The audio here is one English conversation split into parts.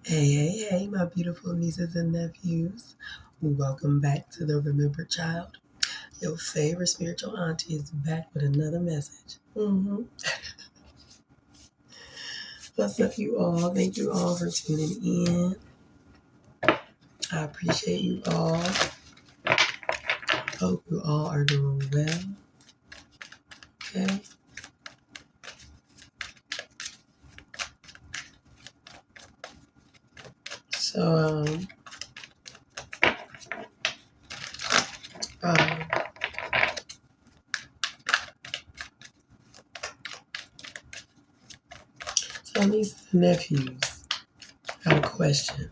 Hey, hey, hey, my beautiful nieces and nephews. Welcome back to the Remember Child. Your favorite spiritual auntie is back with another message. What's up, you all? Thank you all for tuning in. I appreciate you all. Hope you all are doing well. Okay. So, um, so nieces and nephews, I have a question.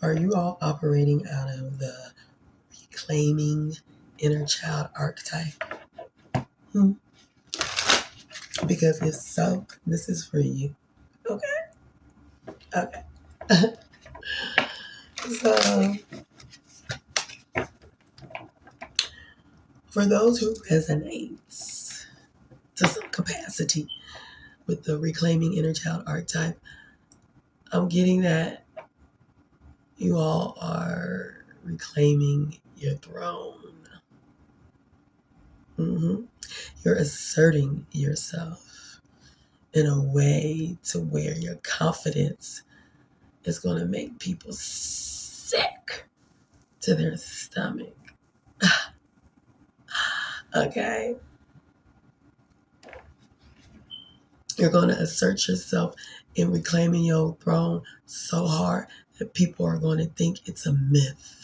Are you all operating out of the reclaiming inner child archetype? Hmm. Because if so, this is for you. Okay. Okay. So, for those who resonates to some capacity with the reclaiming inner child archetype, I'm getting that you all are reclaiming your throne. You're asserting yourself in a way to where your confidence is going to make people sick to their stomach. Okay? You're going to assert yourself in reclaiming your throne so hard that people are going to think it's a myth.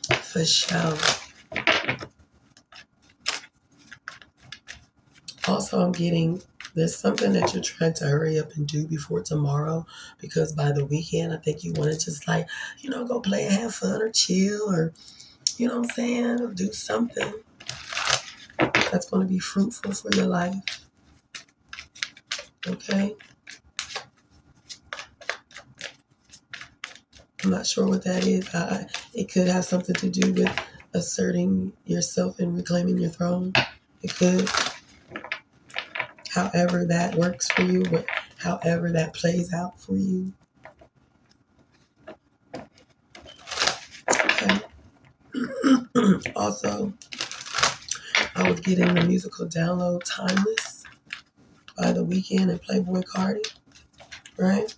For sure. Also, I'm getting there's something that you're trying to hurry up and do before tomorrow because by the weekend, I think you want to just go play and have fun or chill or, you know what I'm saying, or do something that's going to be fruitful for your life. Okay? I'm not sure what that is. It could have something to do with asserting yourself and reclaiming your throne. It could. However that works for you, however that plays out for you. Okay. Also, I was getting the musical download Timeless by The Weeknd and Playboi Carti, right?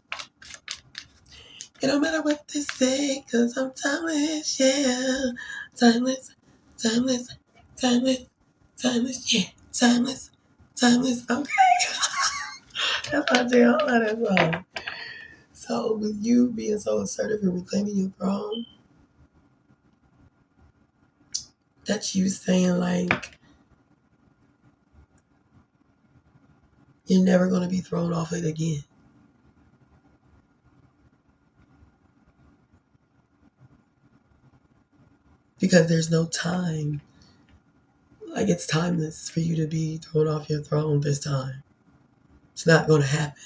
It don't matter what they say, cause I'm timeless, yeah. Timeless, timeless, timeless, timeless, yeah. Timeless, timeless, okay. That's my jam. I love that song. So with you being so assertive and reclaiming your throne, that's you saying like you're never going to be thrown off it again. Because there's no time. Like it's timeless for you to be thrown off your throne this time. It's not going to happen.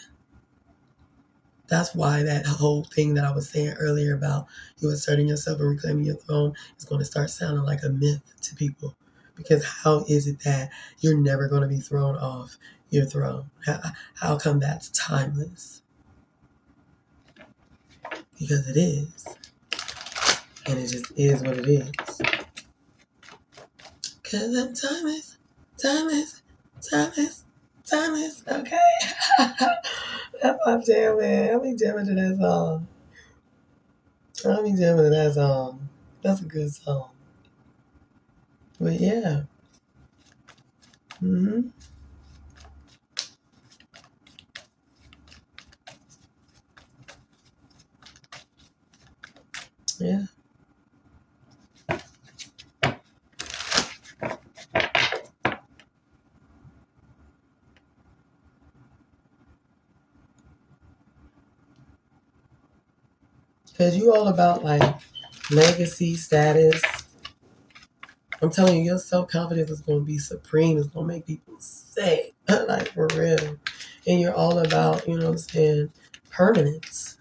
That's why that whole thing that I was saying earlier about you asserting yourself and reclaiming your throne is going to start sounding like a myth to people. Because how is it that you're never going to be thrown off your throne? How come that's timeless? Because it is. And it just is what it is. Because I'm timeless, timeless, timeless, timeless. Okay. That's my jam, man. I'll be jamming to that song. I'll be jamming to that song. That's a good song. But yeah. Mm-hmm. Yeah. Because you all about like legacy status. I'm telling you, your self-confidence is going to be supreme. It's going to make people sick. Like for real. And you're all about, you know what I'm saying, permanence.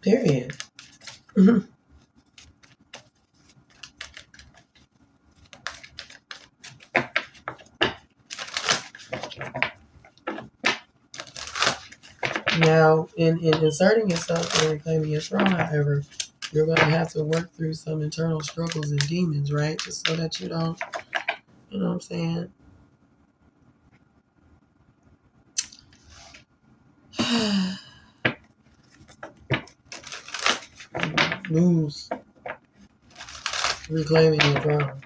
Period. Now, in inserting yourself and reclaiming your throne, however, you're going to have to work through some internal struggles and demons, right? Just so that you don't, you know what I'm saying? Lose reclaiming your throne.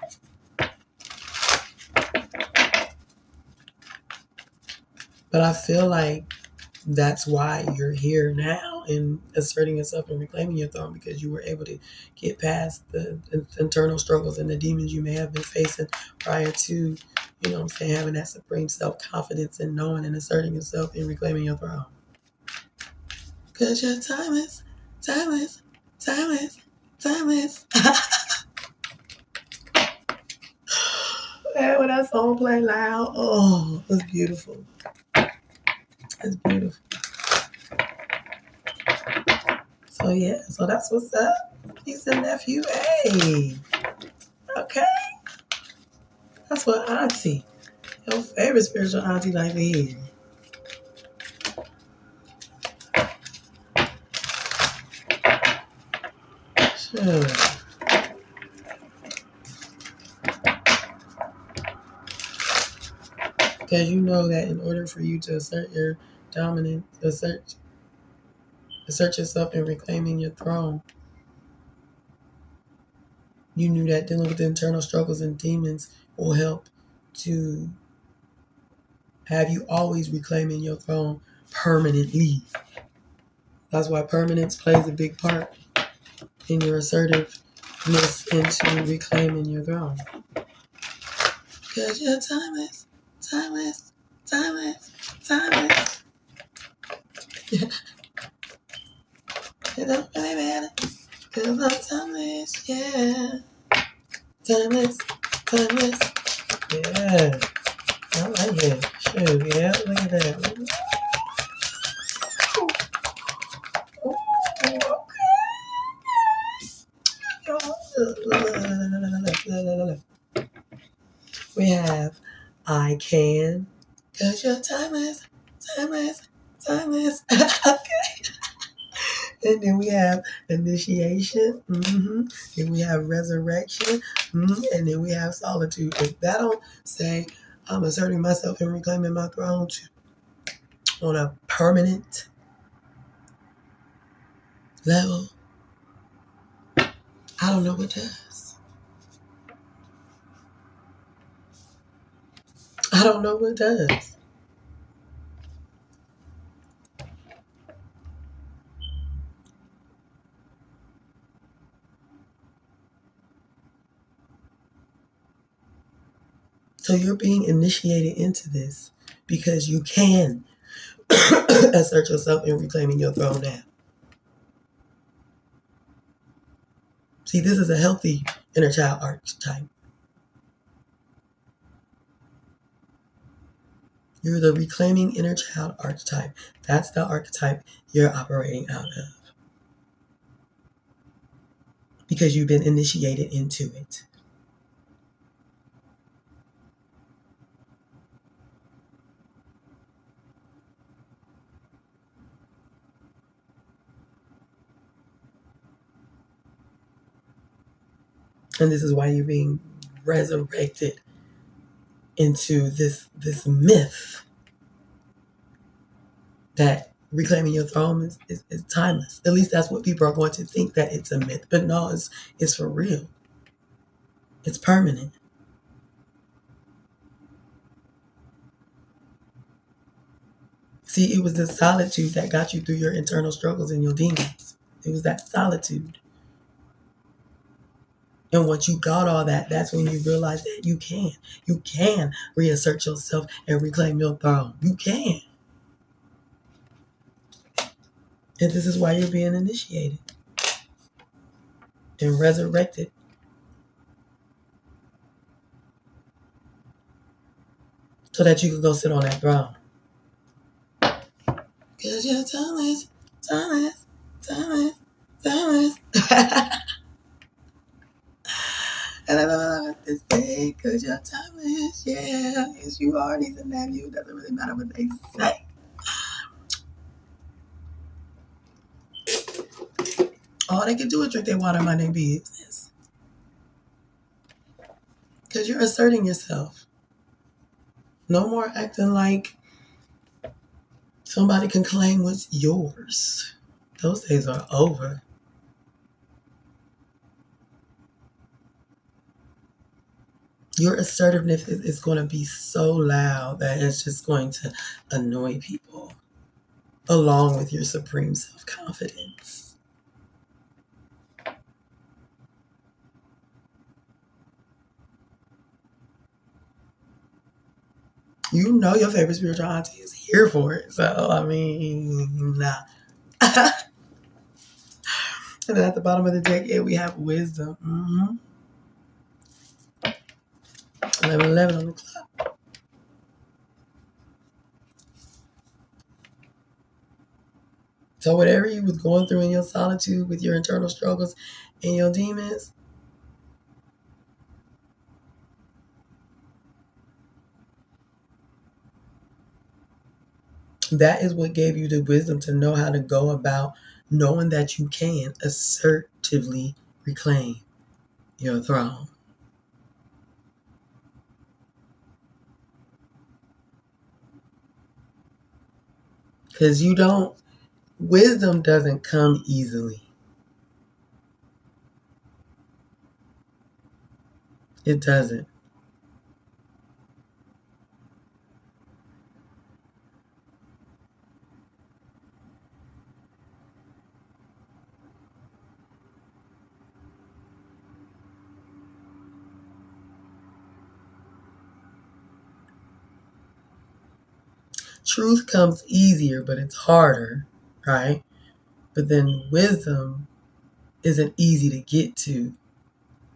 But I feel like that's why you're here now and asserting yourself and reclaiming your throne, because you were able to get past the internal struggles and the demons you may have been facing prior to, you know what I'm saying, having that supreme self-confidence and knowing and asserting yourself and reclaiming your throne. Because you're timeless, timeless, timeless, timeless. Man, when that song play loud, oh, it's beautiful. It's beautiful. So yeah, so that's what's up. Niece and nephew. Hey. Okay. That's what auntie, your favorite spiritual auntie, like to hear. Sure. Because you know that in order for you to assert your dominance, assert yourself and reclaiming your throne, you knew that dealing with the internal struggles and demons will help to have you always reclaiming your throne permanently. That's why permanence plays a big part in your assertiveness into reclaiming your throne. Because you're timeless, timeless, timeless, timeless. It don't really matter. Because I'm timeless, yeah. Timeless, timeless. Yeah. I like it. Shoot, yeah, look at that. We have I can. Because you're timeless, timeless, timeless. Okay. And then we have initiation. Then we have resurrection. And then we have solitude. If that don't say I'm asserting myself and reclaiming my throne on a permanent level, I don't know what does. I don't know what does. So you're being initiated into this because you can assert yourself in reclaiming your throne now. See, this is a healthy inner child archetype. You're the reclaiming inner child archetype. That's the archetype you're operating out of. Because you've been initiated into it. And this is why you're being resurrected into this myth that reclaiming your throne is timeless. At least that's what people are going to think, that it's a myth. But no, it's for real. It's permanent. See, it was the solitude that got you through your internal struggles and your demons. It was that solitude. And once you got all that, that's when you realize that you can reassert yourself and reclaim your throne. You can. And this is why you're being initiated and resurrected. So that you can go sit on that throne. 'cause you're timeless, timeless, timeless, timeless. And I love what they say, 'cause you're timeless, yeah. Yes, you are, niece and nephew. It doesn't really matter what they say. All they can do is drink their water and mind their business. Because you're asserting yourself. No more acting like somebody can claim what's yours. Those days are over. Your assertiveness is going to be so loud that it's just going to annoy people, along with your supreme self-confidence. You know your favorite spiritual auntie is here for it. So, I mean, nah. And then at the bottom of the deck, we have wisdom. 11 on the clock. So whatever you was going through in your solitude with your internal struggles and your demons, that is what gave you the wisdom to know how to go about knowing that you can assertively reclaim your throne. Because wisdom doesn't come easily. It doesn't. Truth comes easier, but it's harder, right? But then wisdom isn't easy to get to,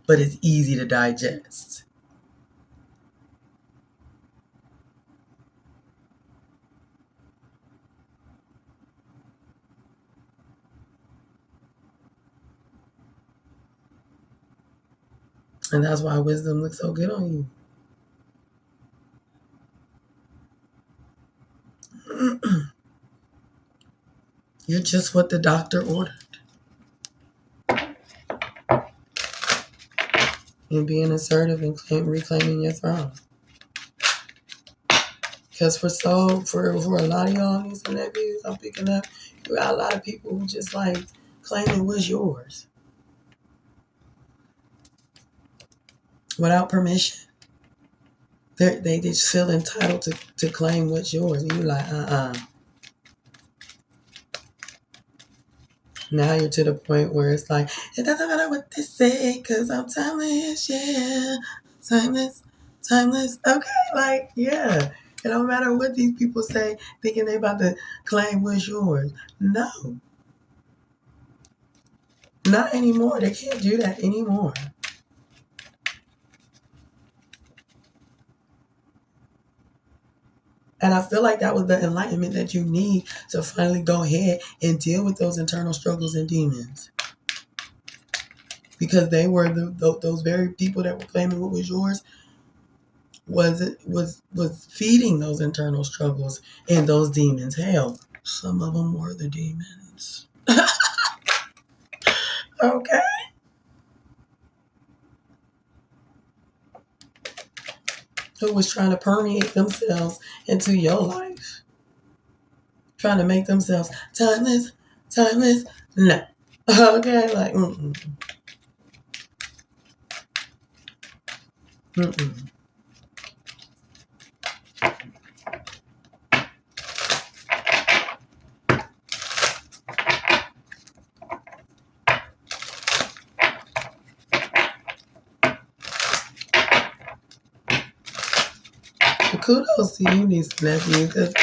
but it's easy to digest. And that's why wisdom looks so good on you. You're just what the doctor ordered. And being assertive and reclaiming your throne. Because for a lot of y'all nieces and nephews, I'm picking up, you got a lot of people who just like claiming what's yours without permission. They just feel entitled to claim what's yours. And you're like, Now you're to the point where it's like, it doesn't matter what they say, because I'm timeless, yeah. Timeless, timeless. Okay, like, yeah. It don't matter what these people say, thinking they about to claim what's yours. No. Not anymore. They can't do that anymore. And I feel like that was the enlightenment that you need to finally go ahead and deal with those internal struggles and demons. Because they were those very people that were claiming what was yours was feeding those internal struggles and those demons. Hell, some of them were the demons. Okay. Who was trying to permeate themselves into your life. Trying to make themselves timeless. No. Okay, like, Kudos to you, niece and nephew, because,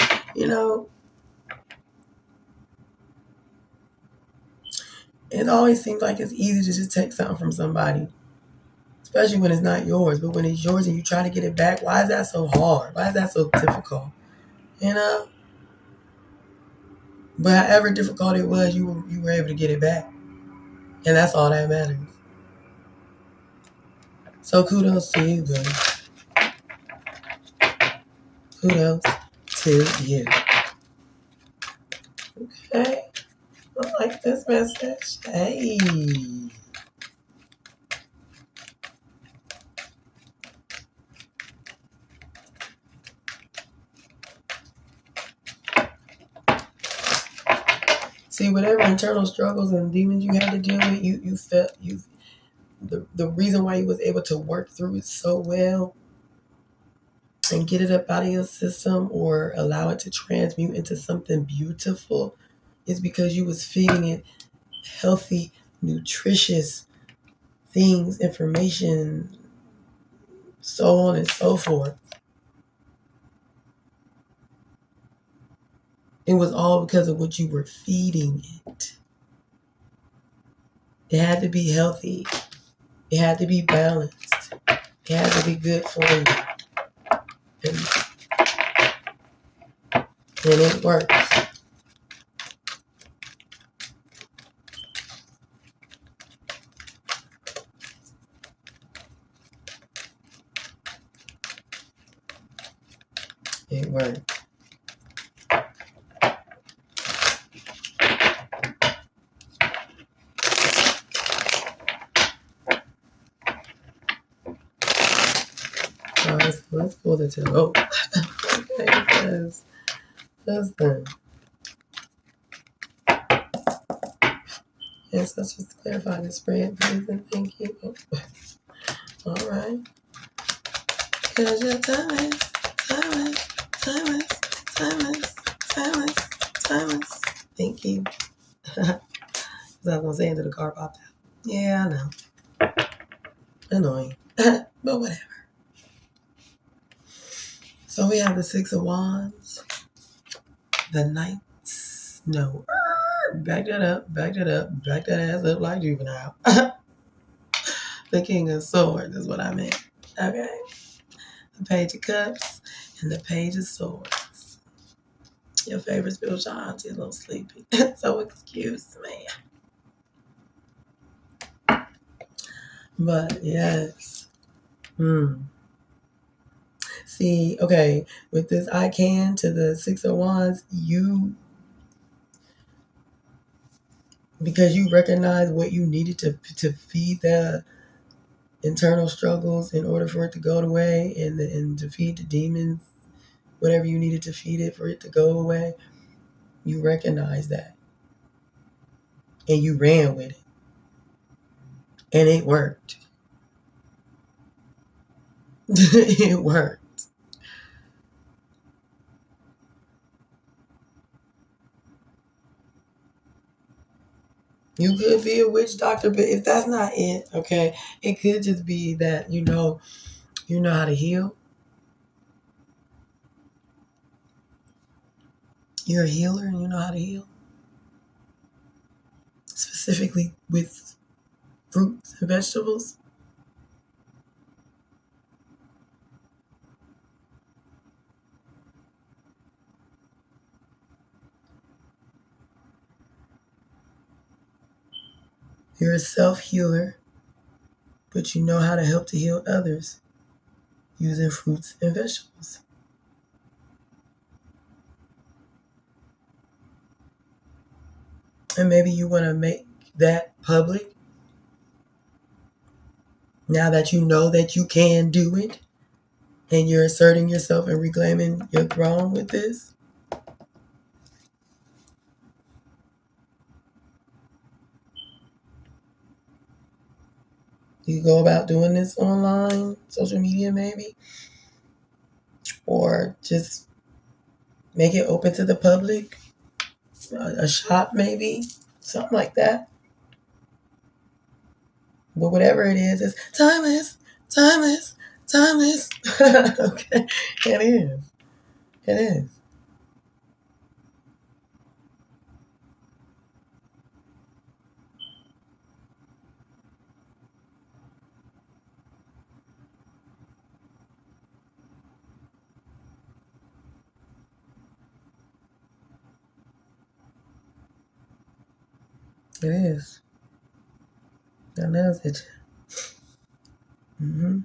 it always seems like it's easy to just take something from somebody, especially when it's not yours. But when it's yours and you try to get it back, why is that so hard? Why is that so difficult? But however difficult it was, you were able to get it back. And that's all that matters. So kudos to you, girl. Kudos to you. Okay. I like this message. Hey. See, whatever internal struggles and demons you had to deal with, you felt the reason why you was able to work through it so well and get it up out of your system or allow it to transmute into something beautiful is because you was feeding it healthy, nutritious things, information, so on and so forth. It was all because of what you were feeding it. It had to be healthy. It had to be balanced. It had to be good for you. And it works. It works. So let's pull the tail. Oh, okay, because listen. Yes, let's just clarify the spread, please, and thank you. Oh. All right. Because you're timeless, timeless, timeless, timeless, timeless, timeless. Thank you. I was going to say until the car popped out. Yeah, I know. Annoying. But whatever. So we have the Six of Wands. The Knights. No. Back that up. Back that up. Back that ass up like juvenile. The King of Swords is what I meant. Okay. The Page of Cups and the Page of Swords. Your favorite spiritual auntie is a little sleepy. So excuse me. But yes. See, okay, with this I can to the Six of Wands, because you recognize what you needed to feed the internal struggles in order for it to go away and to feed the demons, whatever you needed to feed it for it to go away, you recognize that. And you ran with it. And it worked. It worked. You could be a witch doctor, but if that's not it, okay, it could just be that you know how to heal. You're a healer and you know how to heal. Specifically with fruits and vegetables. You're a self-healer, but you know how to help to heal others using fruits and vegetables. And maybe you want to make that public now that you know that you can do it and you're asserting yourself and reclaiming your throne with this. You go about doing this online, social media maybe, or just make it open to the public, a shop maybe, something like that. But whatever it is, it's timeless, timeless, timeless. Okay, it is. It is. It is. That nails it. Mm-hmm.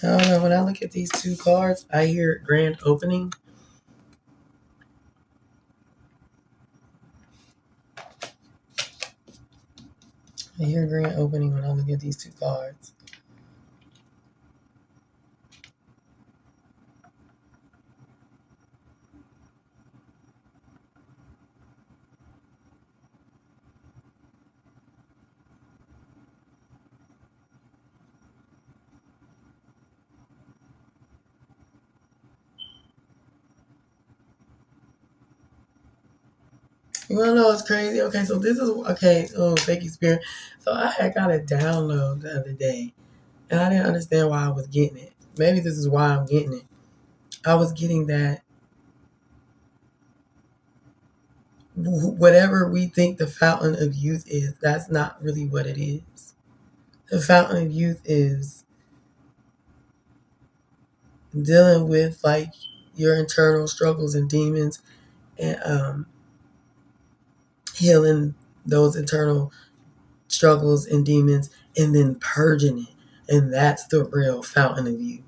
I don't know. When I look at these two cards, I hear grand opening. I hear grand opening when I look at these two cards. You wanna know what's crazy? Okay, so this is okay. Oh, thank you, Spirit. So I had got a download the other day, and I didn't understand why I was getting it. Maybe this is why I'm getting it. I was getting that whatever we think the fountain of youth is, that's not really what it is. The fountain of youth is dealing with like your internal struggles and demons, and healing those internal struggles and demons, and then purging it. And that's the real fountain of youth.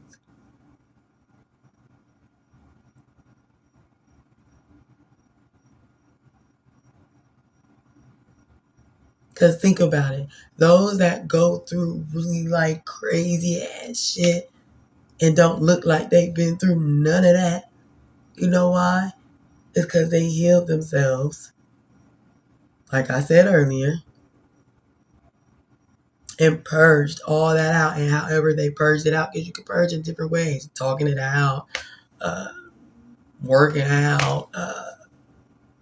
Because think about it. Those that go through really like crazy ass shit and don't look like they've been through none of that, you know why? It's because they healed themselves, like I said earlier, and purged all that out. And however they purged it out, because you can purge in different ways: talking it out, uh, working out,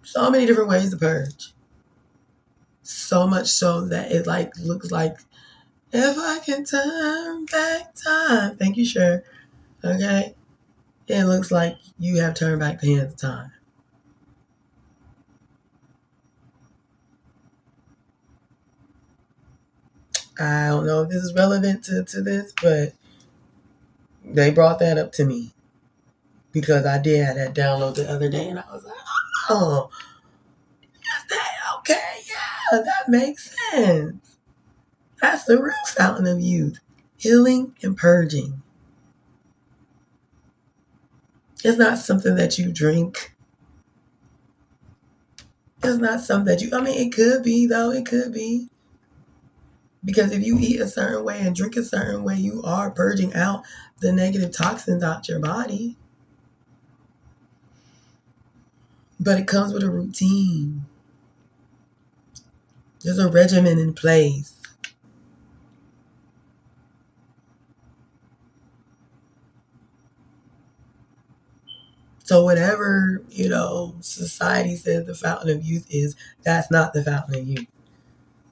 so many different ways to purge. So much so that it like looks like if I can turn back time. Thank you, sure. Okay. It looks like you have turned back the hands of time. I don't know if this is relevant to this, but they brought that up to me because I did have that download the other day, and I was like, oh, is that okay? Yeah, that makes sense. That's the real fountain of youth, healing and purging. It's not something that you drink. It's not something that you, I mean, it could be, though. It could be. Because if you eat a certain way and drink a certain way, you are purging out the negative toxins out your body. But it comes with a routine. There's a regimen in place. So whatever, society says the fountain of youth is, that's not the fountain of youth.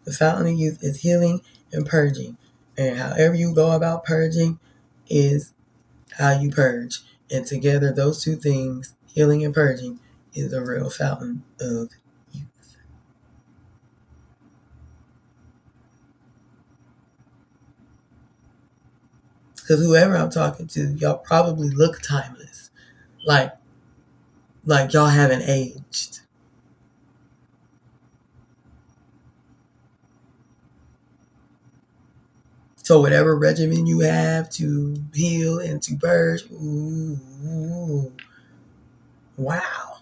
The fountain of youth is healing and purging. And however you go about purging is how you purge. And together, those two things, healing and purging, is the real fountain of youth. Because whoever I'm talking to, y'all probably look timeless. Like y'all haven't aged. So whatever regimen you have to heal and to purge, ooh, wow.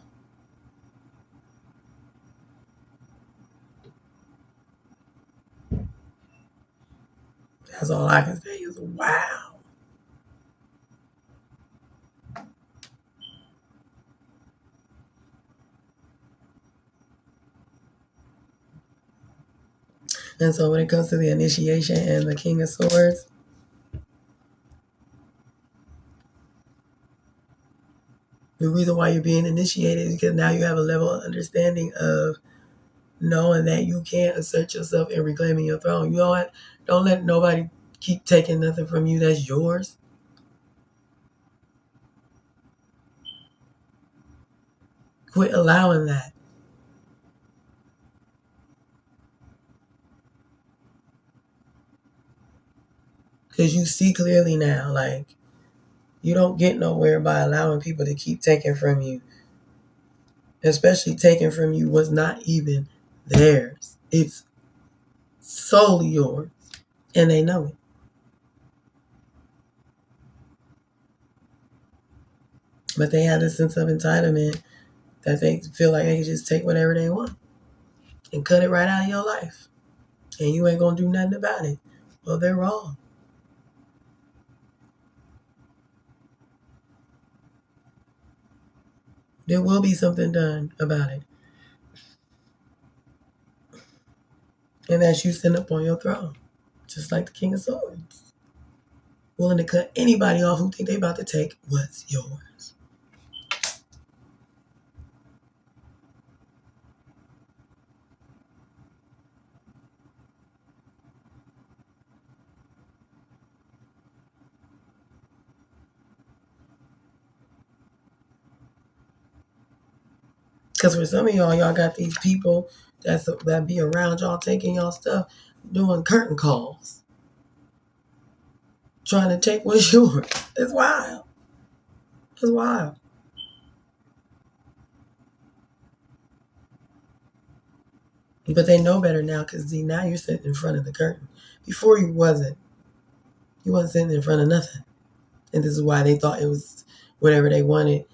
That's all I can say is wow. And so when it comes to the initiation and the King of Swords, the reason why you're being initiated is because now you have a level of understanding of knowing that you can't assert yourself and reclaiming your throne. You don't let nobody keep taking nothing from you that's yours. Quit allowing that. Because you see clearly now, like, You don't get nowhere by allowing people to keep taking from you, especially taking from you what's not even theirs. It's solely yours, and they know it. But they have this sense of entitlement that they feel like they can just take whatever they want and cut it right out of your life. And you ain't going to do nothing about it. Well, they're wrong. There will be something done about it. And that's you sitting up on your throne, just like the King of Swords. Willing to cut anybody off who think they about to take what's yours. Because for some of y'all got these people that be around y'all taking y'all stuff, doing curtain calls, trying to take what's yours. It's wild. It's wild. But they know better now because now you're sitting in front of the curtain. Before you wasn't. You wasn't sitting in front of nothing. And this is why they thought it was whatever they wanted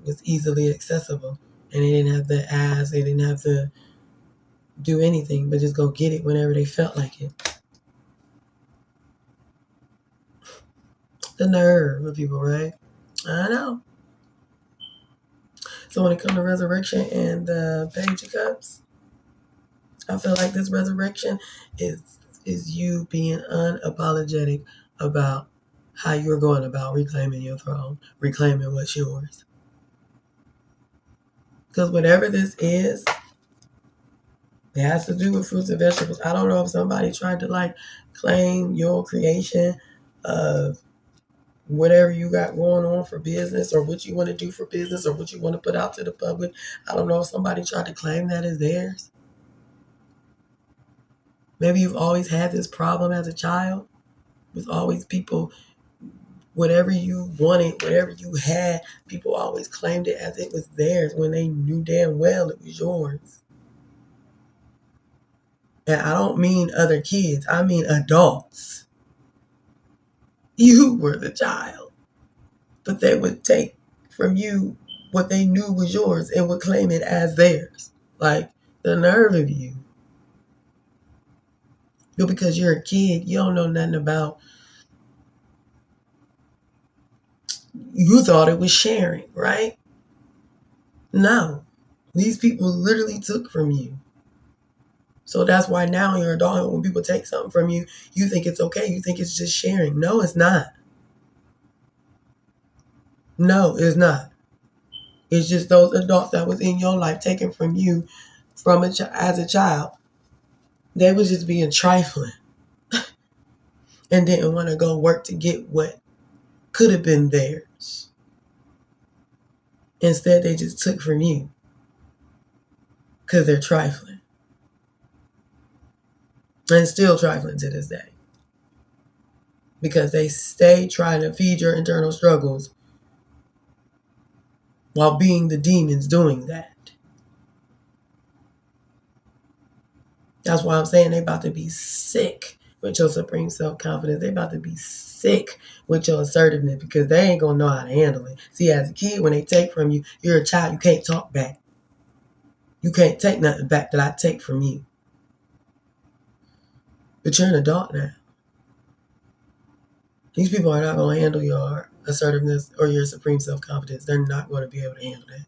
was easily accessible. And they didn't have to ask, they didn't have to do anything, but just go get it whenever they felt like it. The nerve of people, right? I know. So when it comes to resurrection and the Page of Cups, I feel like this resurrection is you being unapologetic about how you're going about reclaiming your throne, reclaiming what's yours. Because whatever this is, it has to do with fruits and vegetables. I don't know if somebody tried to claim your creation of whatever you got going on for business or what you want to do for business or what you want to put out to the public. I don't know if somebody tried to claim that as theirs. Maybe you've always had this problem as a child with always people, whatever you wanted, whatever you had, people always claimed it as it was theirs when they knew damn well it was yours. And I don't mean other kids, I mean adults. You were the child, but they would take from you what they knew was yours and would claim it as theirs. Like, the nerve of you. Because you're a kid, you don't know nothing about. You thought it was sharing, right? No. These people literally took from you. So that's why now you're an adult, when people take something from you, you think it's okay. You think it's just sharing. No, it's not. No, it's not. It's just those adults that was in your life taken from you as a child. They was just being trifling and didn't want to go work to get what could have been theirs. Instead, they just took from you because they're trifling. And still trifling to this day. Because they stay trying to feed your internal struggles while being the demons doing that. That's why I'm saying they about to be sick with your supreme self-confidence. They about to be sick with your assertiveness because they ain't going to know how to handle it. See, as a kid, when they take from you, you're a child. You can't talk back. You can't take nothing back that I take from you. But you're an adult now. These people are not going to handle your assertiveness or your supreme self-confidence. They're not going to be able to handle that.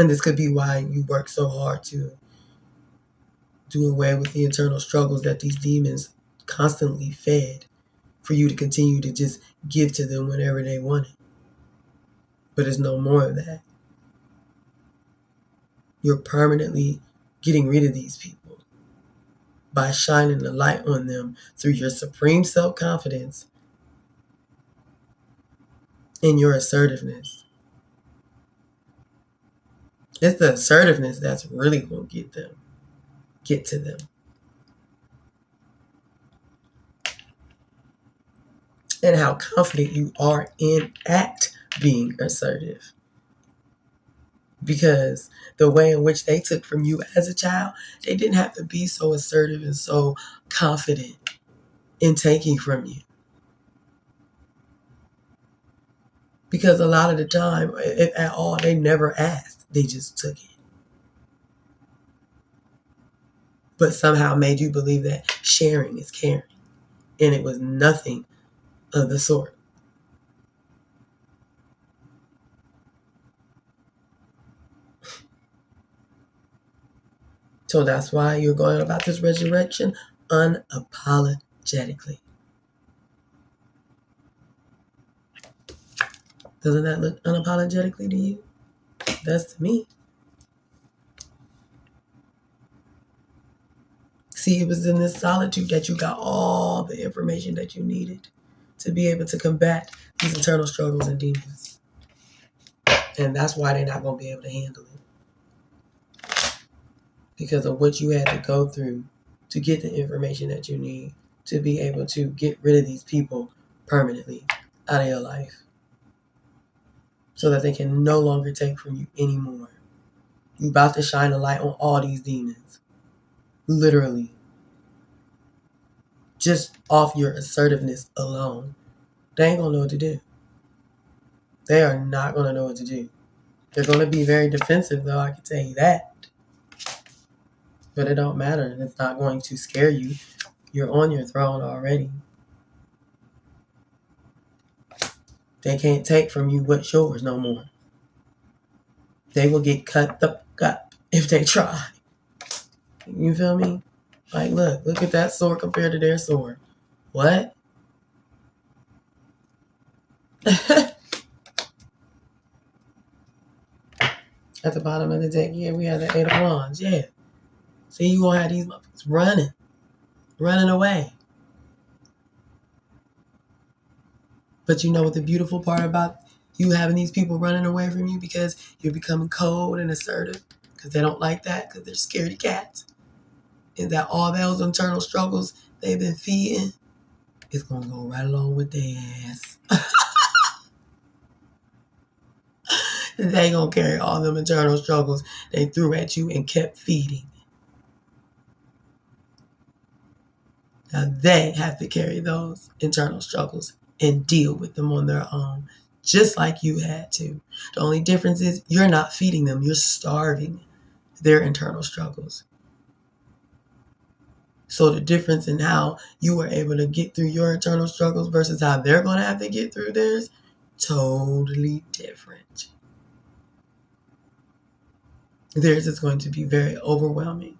And this could be why you work so hard to do away with the internal struggles that these demons constantly fed for you to continue to just give to them whenever they want it. But there's no more of that. You're permanently getting rid of these people by shining the light on them through your supreme self-confidence and your assertiveness. It's the assertiveness that's really going to get to them. and how confident you are at being assertive. Because the way in which they took from you as a child, they didn't have to be so assertive and so confident in taking from you. Because a lot of the time, if at all, they never asked. They just took it. But somehow made you believe that sharing is caring. And it was nothing of the sort. So that's why you're going about this resurrection unapologetically. Doesn't that look unapologetically to you? That's to me. See, it was in this solitude that you got all the information that you needed to be able to combat these internal struggles and demons. And that's why they're not going to be able to handle it. Because of what you had to go through to get the information that you need to be able to get rid of these people permanently out of your life. So that they can no longer take from you anymore. You're about to shine a light on all these demons. Literally. Just off your assertiveness alone. They ain't going to know what to do. They are not going to know what to do. They're going to be very defensive, though, I can tell you that. But it don't matter. It's not going to scare you. You're on your throne already. They can't take from you what's yours no more. They will get cut the up if they try. You feel me? Like, look at that sword compared to their sword. What? At the bottom of the deck, yeah, we have the 8 of Wands, yeah. See, you gonna have these motherfuckers running away. But you know what the beautiful part about you having these people running away from you, because you're becoming cold and assertive, because they don't like that, because they're scaredy cats, is that all those internal struggles they've been feeding is gonna go right along with their ass. They gonna carry all them internal struggles they threw at you and kept feeding. Now they have to carry those internal struggles and deal with them on their own, just like you had to. The only difference is you're not feeding them, you're starving their internal struggles. So the difference in how you were able to get through your internal struggles versus how they're going to have to get through theirs, totally different. Theirs is going to be very overwhelming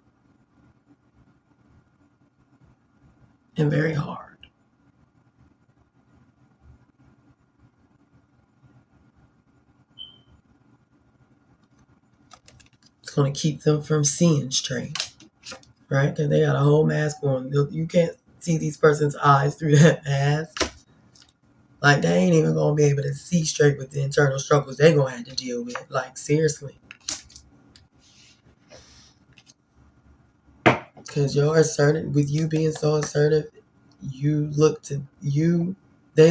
and very hard. It's going to keep them from seeing straight, right? Because they got a whole mask on. You can't see these person's eyes through that mask. Like, they ain't even going to be able to see straight with the internal struggles they're going to have to deal with. Like, seriously. Because you're assertive, with you being so assertive, they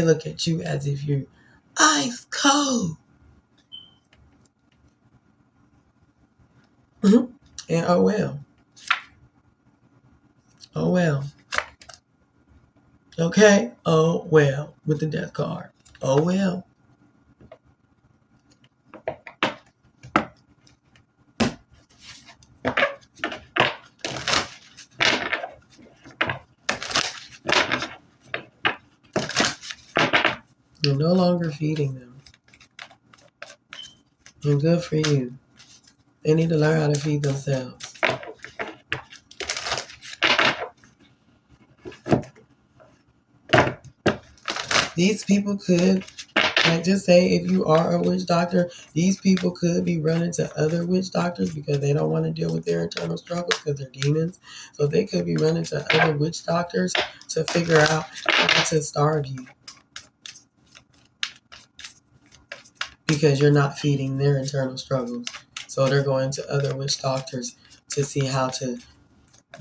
look at you as if you're ice cold. Mm-hmm. And oh well. Okay, oh well, with the death card. Oh well. You're no longer feeding them. And good for you. They need to learn how to feed themselves. These people could, like, just say if you are a witch doctor, these people could be running to other witch doctors because they don't want to deal with their internal struggles because they're demons. So they could be running to other witch doctors to figure out how to starve you. Because you're not feeding their internal struggles. So they're going to other witch doctors to see how to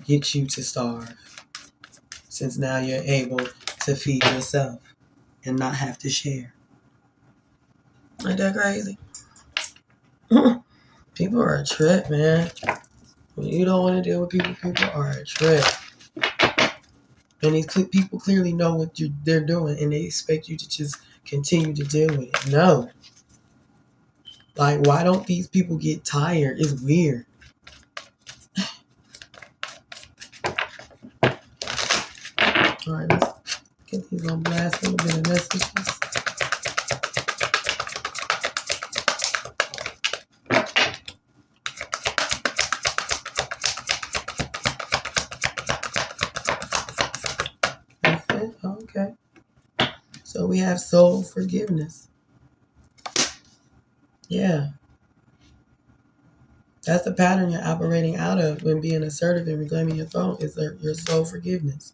get you to starve. Since now you're able to feed yourself. and not have to share. Ain't that crazy? People are a trip, man. When you don't want to deal with people, people are a trip. And these people clearly know what they're doing, and they expect you to just continue to deal with it. No. Like, why don't these people get tired? It's weird. All right, let's get these on blast. A little bit of messages. That's it? Okay. So we have soul forgiveness. Yeah. That's the pattern you're operating out of when being assertive and reclaiming your throne is your soul forgiveness.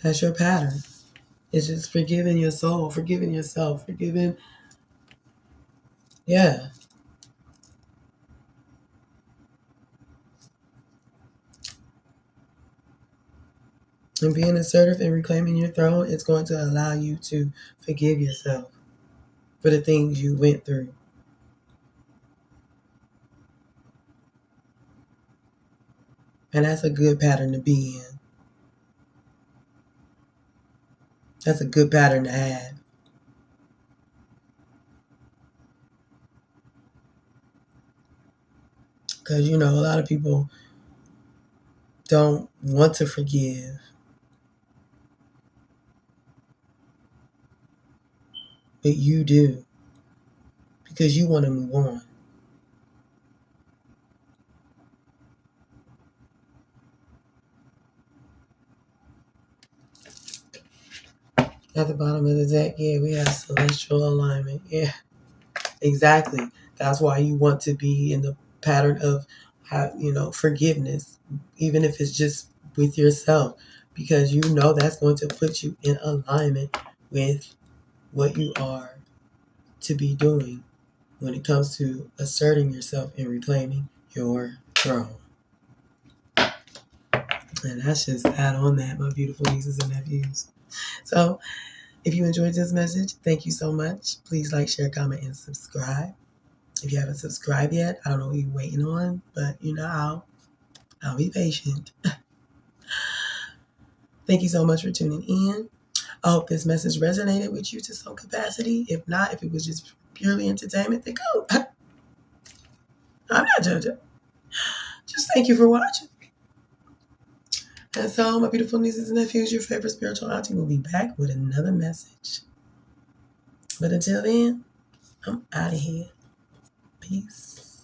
That's your pattern. It's just forgiving your soul, forgiving yourself, forgiving. Yeah. And being assertive and reclaiming your throne is going to allow you to forgive yourself for the things you went through. And that's a good pattern to be in. That's a good pattern to have. Because, a lot of people don't want to forgive. But you do. Because you want to move on. At the bottom of the deck, yeah, we have celestial alignment. Yeah, exactly. That's why you want to be in the pattern of, forgiveness, even if it's just with yourself, because that's going to put you in alignment with what you are to be doing when it comes to asserting yourself and reclaiming your throne. And that's just add on that, my beautiful nieces and nephews. So, if you enjoyed this message, thank you so much. Please like, share, comment, and subscribe. If you haven't subscribed yet, I don't know what you're waiting on, but I'll be patient. Thank you so much for tuning in. I hope this message resonated with you to some capacity. If not, if it was just purely entertainment, then go. I'm not judging. Just thank you for watching. And so, my beautiful nieces and nephews, your favorite spiritual auntie will be back with another message. But until then, I'm out of here. Peace.